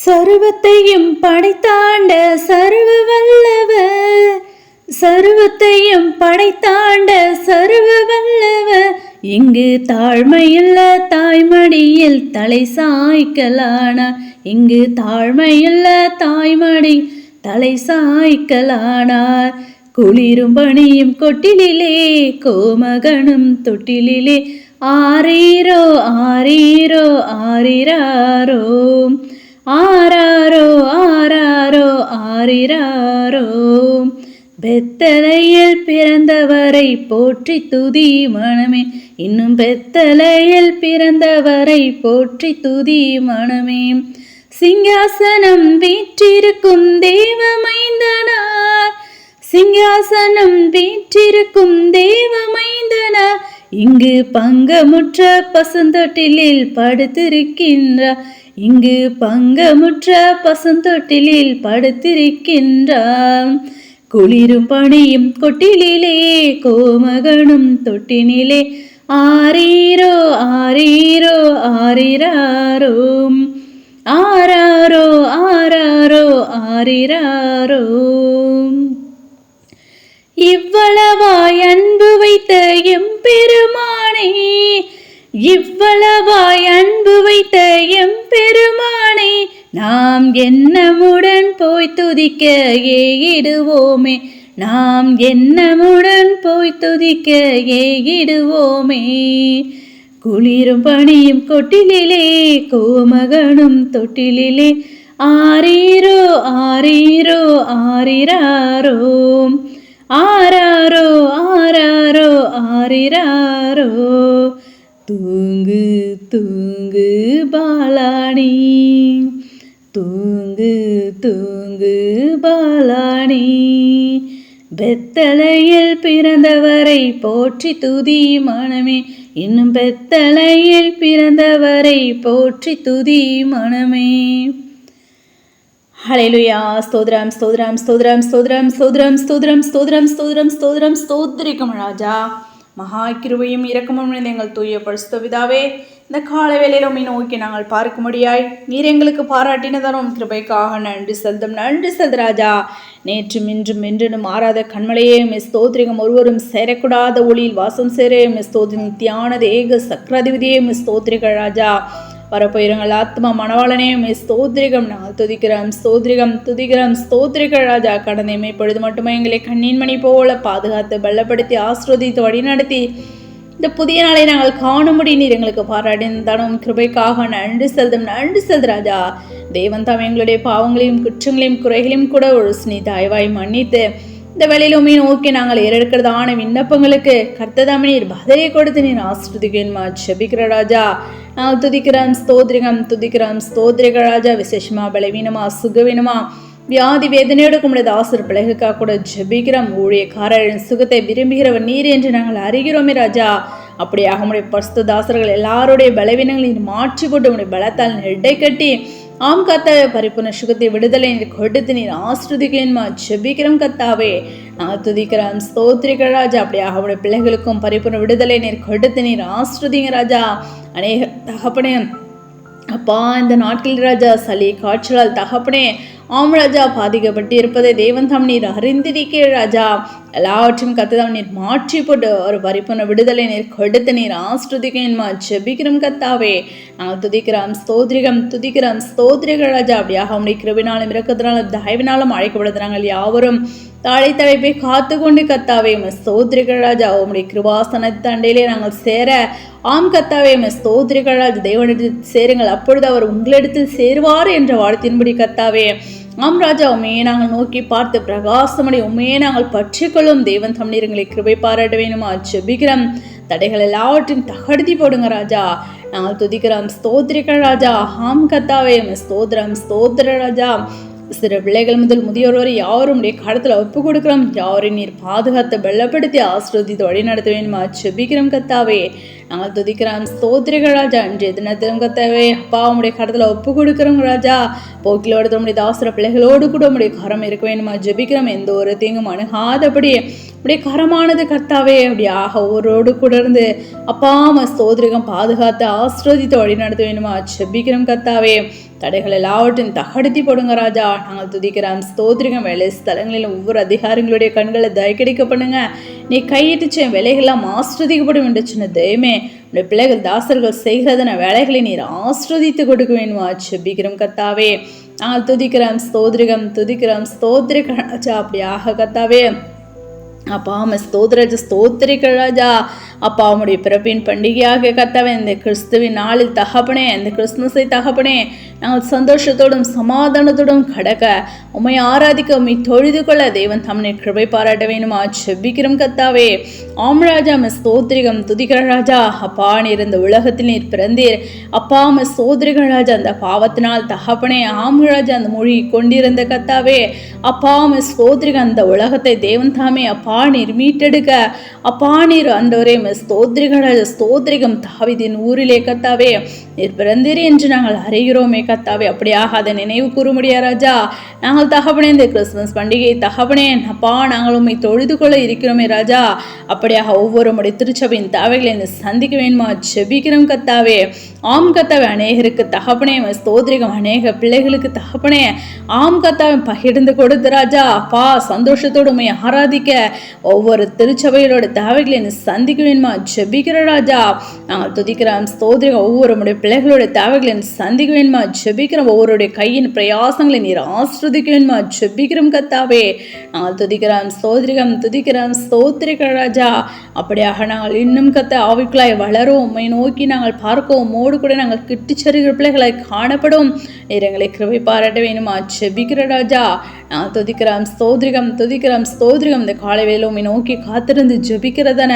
சர்வத்தையும் படைத்தாண்ட சர்வ வல்லவர், சர்வத்தையும் படைத்தாண்ட சர்வ வல்லவர், இங்கு தாழ்மையுள்ள தாய்மடியில் தலை சாய்க்கலானார், இங்கு தாழ்மையுள்ள தாய்மடி தலை சாய்க்கலானார். குளிரும் பணியும் கொட்டிலே கோமகனும் தொட்டிலே, ஆரீரோ ஆரீரோ ஆரிராரோ, ஆராரோ ஆராரோ ஆரிராரோ. பெத்தலையில் பிறந்தவரை போற்றி துதி மனமே, இன்னும் பெத்தலையில் பிறந்தவரை போற்றி துதி மனமே. சிங்காசனம் வீற்றிருக்கும் தேவ மைந்தனார், சிங்காசனம் வீற்றிருக்கும் தேவ மைந்தனார், இங்கு பங்கமுற்ற பசுந்தொட்டிலில் படுத்திருக்கின்றார், இங்கு பங்கமுற்ற பசுந்தொட்டிலில் படுத்திருக்கின்றார். குளிரும் பணியும் கொட்டிலே கோமகனும் தொட்டினிலே, ஆரீரோ ஆரீரோ ஆரிராரோ, ஆராரோ ஆராரோ ஆரிராரோ. இவ்வளவாய் அன்பு வைத்த எம்பெருமானே, இவ்வளவாய் அன்பு வைத்த எம்பெருமானே, நாம் எண்ணமுடன் போய் துதிக்க ஏகிடுவோமே, நாம் எண்ணமுடன் போய் துதிக்க ஏகிடுவோமே. குளிரும் பணியும் கொட்டிலே கோமகனும் தொட்டிலே, ஆரீரோ ஆரீரோ ஆரிராரோ, ஆராரோ ஆராரோ ஆரிராரோ. தூங்கு தூங்கு பாலாணி, தூங்கு தூங்கு பாலாணி, பெத்தலையில் பிறந்தவரை போற்றி துதி மனமே, இன்னும் பெத்தலையில் பிறந்தவரை போற்றி துதி மனமே. ஹல்லேலூயா. ஸ்தோத்ரம் ஸ்தோத்ரம் ஸ்தோத்ரம் ஸ்தோத்ரம் ஸ்தோத்ரம் ஸ்தோத்ரம் ஸ்தோத்ரம் ஸ்தோத்ரம் ஸ்தோத்ரம் ஸ்தோத்திரிக்கும் ராஜா. மகா கிருபையும் இரக்கமும் எங்கள் தூய பரிசுத்த பிதாவே, இந்த கால வேளையில உம்மை நோக்கி நாங்கள் பார்க்கும்படியாய் நீர் எங்களுக்கு பாராட்டினதாரும் கிருபைக்காக நன்றி செலுத்தும், நன்றி செலுத்து ராஜா. நேற்றும் இன்றும் என்றும் மாறாத கண்மலையே ஸ்தோத்திரிகம், ஒருவரும் சேரக்கூடாத ஒளியில் வாசம் சேரே ஸ்தோத்ரி, நித்தியான ஏக சக்கராதிபதியே ஸ்தோத்திரிக ராஜா. வரப்போயிருங்கள் ஆத்மா மணவாளனே ஸ்தோத்திரிகம், நாங்கள் துதிக்கிறோம் ஸ்தோத்திரிகம் துதிக்கிறோம் ஸ்தோத்திரிக ராஜா. கடந்த இமைப்பொழுது மட்டுமே எங்களை கண்ணின் மணி போல பாதுகாத்து பலப்படுத்தி ஆசிர்வதித்து வழிநடத்தி இந்த புதிய நாளை நாங்கள் காணும்படி நீர் எங்களுக்கு பாராட்டினாலும் கிருபைக்காக நன்றி செலுத்தும், நன்றி செலுத்து ராஜா. தேவன் தாம் எங்களுடைய பாவங்களையும் குற்றங்களையும் குறைகளையும் கூட ஒரு தயவாய் மன்னித்து இந்த வேளையில உம்மை நோக்கி நாங்கள் ஏறெடுக்கிறதான விண்ணப்பங்களுக்கு கர்த்ததாமே நீர் பதிலை கொடுத்து நீர் ஆசிர்வதிக்கணுமா ஜெபிக்கிற ராஜா. நாங்கள் துதிக்கிறோம் ஸ்தோத்திரிகம் துதிக்கிறோம் ஸ்தோத்திரிக ராஜா. விசேஷமா பலவீனமா சுகவீனமா வியாதி வேதனையோடு உம்முடைய தாசர் பிள்ளைகளுக்காக கூட ஜெபிக்கிறோம். ஊழியக்காரரின் சுகத்தை விரும்புகிறவர் நீர் என்று நாங்கள் அறிகிறோமே ராஜா. அப்படியாக உம்முடைய பரிசுத்த தாசர்கள் எல்லாருடைய பலவீனங்களையும் மாற்றி போட்டு உம்முடைய பலத்தால் நெட்டை கட்டி ஆம் கத்தாவே பரிபூர்ண சுகத்தை விடுதலை கொடுத்து நீர் ஆசிர்வதிக்கணுமா ஜெபிக்கிறோம் கத்தாவே. நாங்கள் துதிக்கிறோம் ஸ்தோத்திரிக ராஜா. அப்படியாக அவருடைய பிள்ளைகளுக்கும் பரிபூர்ண விடுதலை நீர் கொடுத்து நீர் ஆசிர்வதிங்க ராஜா. அநேக தகப்பனே அப்பா இந்த நாட்டில் ராஜா சளி காய்ச்சலால் தகப்பனே ஆம் ராஜா பாதிக்கப்பட்டு இருப்பதை தேவன் தாம் நீர் அறிந்திருக்கிற ராஜா. எல்லாவற்றையும் கத்ததாம் நீர் மாற்றி போட்டு ஒரு பரிபூர்ண விடுதலை நீர் கொடுத்து நீர் ஆசிர்வதிக்கணுமா ஜெபிக்கிறோம் கத்தாவே. நாங்கள் துதிக்கிறோம் ஸ்தோத்திரிகம் துதிக்கிறோம் ஸ்தோத்திரிக ராஜா. அப்படியாக அவனுடைய கிருபினாலும் இரக்கத்தினாலும் தயவினாலும் அழைக்கப்படுறாங்க யாவரும் தாழை தலைப்பை காத்து கொண்டு கத்தாவே ஸ்தோத்திரிக ராஜா. உம்முடைய கிருபாசன தண்டையிலே நாங்கள் சேர ஆம் கத்தாவே ஸ்தோத்திரிக ராஜா. தேவனிடத்தில் சேருங்கள், அப்பொழுது அவர் உங்களிடத்தில் சேருவார் என்ற வார்த்தையின்படி கத்தாவே. ஆம் ராஜா உண்மையே நாங்கள் நோக்கி பார்த்து பிரகாசமடை உண்மையே நாங்கள் பற்றிக்கொள்ளும் தேவன் தம்னீரங்களை கிருபை பாராட்ட வேணுமா ஜெபிக்கிறோம். தடைகள் எல்லாவற்றையும் தகர்த்தி போடுங்க ராஜா. நாங்கள் துதிக்கிறோம் ஸ்தோத்திரிக ராஜா. ஆம் கத்தாவே ஸ்தோத்திரம் ஸ்தோத்திர ராஜா. சிறு பிள்ளைகள் முதல் முதியோர் வரை யாரும் கடத்தில் ஒப்பு கொடுக்கிறோம். யாரையும் நீர் பாதுகாத்து வெள்ளப்படுத்தி ஆசிர்வதித்து வழி நடத்த வேணுமா ஜெபிக்கிறோம் கத்தாவே. நாங்கள் துதிக்கிறோம் ஸ்தோத்திரிக ராஜா. இன்றைய தினத்திலும் கத்தாவே அப்பா உடைய கடத்தில் ஒப்பு கொடுக்கிறோம் ராஜா. போக்கிலோடு உடைய தாசுர பிள்ளைகளோடு கூட உடைய கரம் இருக்க வேணுமா ஜெபிக்கிறோம். எந்த ஒரு தீங்கும் அணுகாதபடி உடைய கரமானது கர்த்தாவே அப்படியாக ஒவ்வொருவரோடு கூட இருந்து அப்பா ஸ்தோத்திரிகம் பாதுகாத்து ஆசீர்வதித்து வழி நடத்த வேணுமா செபிக்கிறோம் கர்த்தாவே. தடைகள் எல்லாவற்றையும் தகடுத்தி போடுங்க ராஜா. நாங்கள் துதிக்கிறோம் ஸ்தோத்திரிகம். வேலை ஸ்தலங்களில் ஒவ்வொரு அதிகாரிகளுடைய கண்களை தயக்கடிக்க பண்ணுங்க. நீ கையிட்டுச்ச வேலைகள்லாம் ஆஸ்ரதிக்கப்படும் என்று சொன்ன தெய்வமே உடைய பிள்ளைகள் தாசர்கள் செய்கிறதன வேலைகளை நீர் ஆஸ்ரதித்து கொடுக்க வேணுமா செபிக்கிறோம் கர்த்தாவே. நாங்கள் துதிக்கிறோம் ஸ்தோத்திரிகம் துதிக்கிறோம் ஸ்தோத்திரிக ராஜா அப்படியாக கர்த்தாவே. அப்பா ஸ்தோத்திரிக்க ராஜா. அப்பா உம்முடைய பிறப்பின் பண்டிகையாக கர்த்தாவே இந்த கிறிஸ்துவின் நாளில் தகப்பனே, இந்த கிறிஸ்துமஸை தகப்பனே நாங்கள் சந்தோஷத்தோடும் சமாதானத்தோடும் கடக்க உம்மை ஆராதிக்க உம்மை தொழுது கொள்ள தேவன் தம்மை கிருபை பாராட்ட வேணுமா செபிக்கிறோம் கர்த்தாவே. ஆம் ராஜா ஸ்தோத்திரிகம் துதிக்கிற ராஜா. அப்பா நீர் இந்த உலகத்தில் நீர் பிறந்தீர். அப்பா ஸ்தோத்திரிக ராஜா. அந்த பாவத்தினால் தகப்பனே ஆம் ராஜா அந்த மொழி கொண்டிருந்த கர்த்தாவே. அப்பா ஸ்தோத்திரிகம் அந்த உலகத்தை தேவன் தாமே அப்பா நீர் மீட்டெடுக்க அப்பா நீர் அந்தவரே ஸ்தோத்திரிக ராஜா. ஸ்தோத்திரிகம் தாவீதின் ஊரிலே கர்த்தாவே நீர் பிறந்தீர் என்று நாங்கள் அறிகிறோமே கர்த்தாவே. அப்படியாக அதை நினைவு கூற முடியா ராஜா. நாங்கள் தகப்பனே இந்த கிறிஸ்துமஸ் பண்டிகை தகப்பனே அப்பா நாங்கள் உண்மை தொழுது கொள்ள இருக்கிறோமே ராஜா. அப்படியாக ஒவ்வொரு முறை திருச்சபையின் தேவைகளை சந்திக்க வேணுமா செபிக்கிறோம் கர்த்தாவே. ஆம் கர்த்தாவே அநேகருக்கு தகப்பனே ஸ்தோத்திரிகம் அநேக பிள்ளைகளுக்கு தகப்பனே ஆம் கர்த்தாவை பகிர்ந்து கொடுத்து ராஜா. அப்பா சந்தோஷத்தோடு உண்மை ஆராதிக்க ஒவ்வொரு திருச்சபைகளோட தேவைகளை சந்திக்க வேணுமா ஜெபிக்கிற ராஜா. நாங்கள் துதிக்கிறோம் ஸ்தோத்திரிகம். ஒவ்வொரு முறை பிள்ளைகளோட தேவைகளை சந்திக்க வேணுமா ஜெபிக்கிறோம். ஒவ்வொருடைய கையின் பிரயாசங்களை நீர் ஆஸ்ரதிக்க வேணுமா ஜெபிக்கிறோம் கர்த்தாவே. நாங்கள் துதிக்கிறோம் ஸ்தோத்திரிகம் துதிக்கிறோம் ஸ்தோத்திரிக்க ராஜா. அப்படியாக நாங்கள் இன்னும் கத்த ஆவிக்குள்ளாய் வளரும் உம்மை நோக்கி நாங்கள் பார்க்கவும் மோடு கூட நாங்கள் கிட்டிச்சருகிற பிள்ளைகளை காணப்படும் நீர் எங்களை கிருபை பாராட்ட வேணுமா ஜெபிக்கிற ராஜா. நாங்கள் துதிக்கிறோம் ஸ்தோத்திரிகம் துதிக்கிறோம் ஸ்தோத்திரிகம். இந்த காலை வேளை உம்மை நோக்கி காத்திருந்து ஜெபிக்கிறதான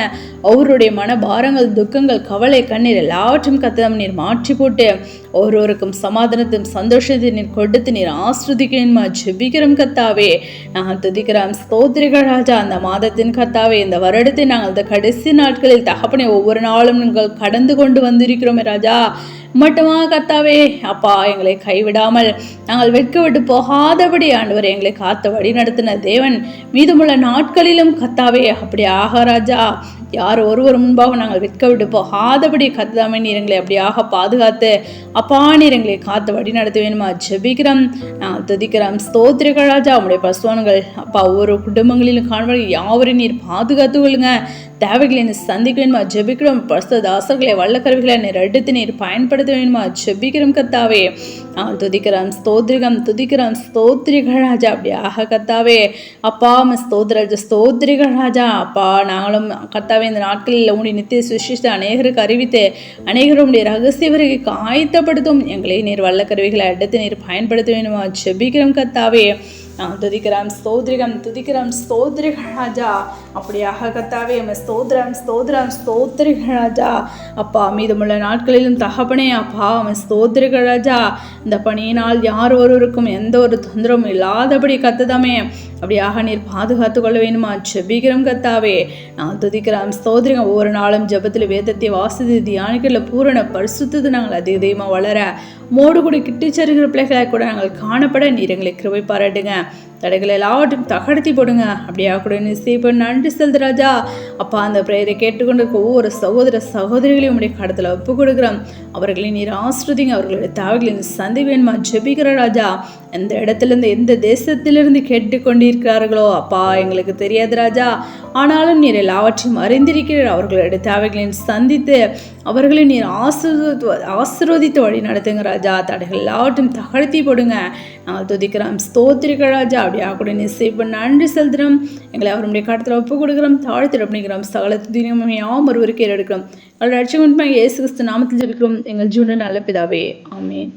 அவருடைய மனபாரங்கள் துக்கங்கள் கவலை கண்ணீர் எல்லாவற்றையும் கத்தம் நீர் மாற்றி போட்டு ஒவ்வொருவருக்கும் சமாதானத்தையும் சந்தோஷத்தை நீர் கொடுத்து நீர் ஆஸ்ரதிக்கணுமா ஜெபிக்கிறோம் கர்த்தாவே. நாங்கள் துதிக்கிறோம் ஸ்தோத்திரிக ராஜா. அந்த மாதத்தின் கர்த்தாவே இந்த வருடத்தை நாங்கள் இந்த கடைசி நாட்களில் தகப்பனே ஒவ்வொரு நாளும் நீங்கள் கடந்து கொண்டு வந்திருக்கிறோமே ராஜா. மட்டுமா கர்த்தாவே அப்பா எங்களை கைவிடாமல் நாங்கள் வெட்கவிட்டு போகாதபடி ஆண்டவர் எங்களை காத்த வழி நடத்தின தேவன் மீதமுள்ள நாட்களிலும் கர்த்தாவே அப்படி ஆக ராஜா. யார் ஒருவர் முன்பாக நாங்கள் வெட்கவிட்டு போகாதபடி கர்த்தாவே நீர் எங்களை அப்படியாக பாதுகாத்து அப்பா நீர் எங்களை காத்து வழி நடத்த வேணுமா ஜெபிக்கிறோம். நாங்கள் துதிக்கிறோம் ஸ்தோத்திரிக ராஜா. உங்களுடைய பசுவான்கள் அப்பா ஒவ்வொரு குடும்பங்களிலும் காண்பது யாவரையும் நீர் பாதுகாத்து கொள்ளுங்க. தேவைகளை நீர் சந்திக்க வேணுமா ஜெபிக்கிறோம். பரிசுத்த தாசர்களை வல்லக்கருவிகளை நீர் எடுத்து நீர் பயன்படுத்த வேணுமா ஜெபிக்கிறோம் கர்த்தாவே. நாங்கள் துதிக்கிறோம் ஸ்தோத்திரிகம் துதிக்கிறோம் ஸ்தோத்திரிக ராஜா. அப்படியாக கர்த்தாவே அப்பா ஸ்தோத்திரிக ராஜா. அப்பா நாங்களும் கர்த்தாவே இந்த நாட்களில் உங்களுடைய நித்திய சுவிசேஷத்தை அநேகருக்கு அறிவித்து அநேகருடைய ரகசிய வருகைக்கு ஆயத்தப்படுத்தும் எங்களை நீர் வல்லக்கருவிகளை எடுத்து நீர் பயன்படுத்த வேணுமா ஜெபிக்கிறோம் கர்த்தாவே. நாங்கள் துதிக்கிறோம் ஸ்தோத்திரிகம் துதிக்கிறோம் ஸ்தோத்திரிக ராஜா. அப்படியாக கர்த்தாவே ஸ்தோத்திரம் ஸ்தோத்திரம் ஸ்தோத்திரிக ராஜா. அப்பா மீதமுள்ள நாட்களிலும் தகப்பனே அப்பா ஸ்தோத்திரிக ராஜா. இந்த பணியினால் யார் ஒருவருக்கும் எந்த ஒரு தொந்தரவும் இல்லாதபடி கத்ததாமே அப்படியாக நீர் பாதுகாத்து கொள்ள வேணுமா ஜெபிக்கிறோம் கர்த்தாவே. நாங்கள் துதிக்கிறோம் ஸ்தோத்திரிகம். ஒவ்வொரு நாளும் ஜெபத்தில் வேதத்தை வாசித்து தியானிக்கல பூரண பரிசுத்தது நாங்கள் அதிகமாக வளர மோடு கூட கிட்டிச்சருகிற பிள்ளைகளை கூட நாங்கள் காணப்பட நீர் எங்களை கிருபை பாராட்டுங்க. தடைகள் எல்லாவற்றையும் தகடுத்தி போடுங்க. அப்படியா கூட நிச்சயம் நன்றி செலுத்து ராஜா. அப்பா அந்த பிரேயரை கேட்டுக்கொண்டிருக்க ஒவ்வொரு சகோதர சகோதரிகளையும் உடைய கடத்தில் ஒப்பு கொடுக்குறோம். அவர்களை நீர் ஆஸ்ரதிங்க. அவர்களுடைய தேவைகளை சந்தி வேணுமா ஜெபிக்கிற ராஜா. எந்த இடத்துலேருந்து எந்த தேசத்திலிருந்து கேட்டுக்கொண்டிருக்கிறார்களோ அப்பா எங்களுக்கு தெரியாது ராஜா. ஆனாலும் நீர் எல்லாவற்றையும் அறிந்திருக்கிறார். அவர்களுடைய தேவைகளை சந்தித்து அவர்களை நீர் ஆசீர்வதித்து வழி நடத்துங்க ராஜா. தடைகள் எல்லாவற்றையும் தகழ்த்தி போடுங்க. நாங்கள் துதிக்கிறோம் ஸ்தோத்திரிக்க ராஜா. அப்படியா கூட நிச்சயம் நன்றி செலுத்துகிறோம். எங்களை அவருடைய கடத்தில் ஒப்பு கொடுக்குறோம். தாழ்த்தி அப்படிங்கிறோம். சகல துதியும் யாம் ஒருவருக்கு எடுக்கிறோம். ரட்சகன் இயேசு கிறிஸ்து நாமத்தில் ஜெபிக்கிறோம் எங்கள் ஜீவன நல்ல பிதாவே. ஆமென்.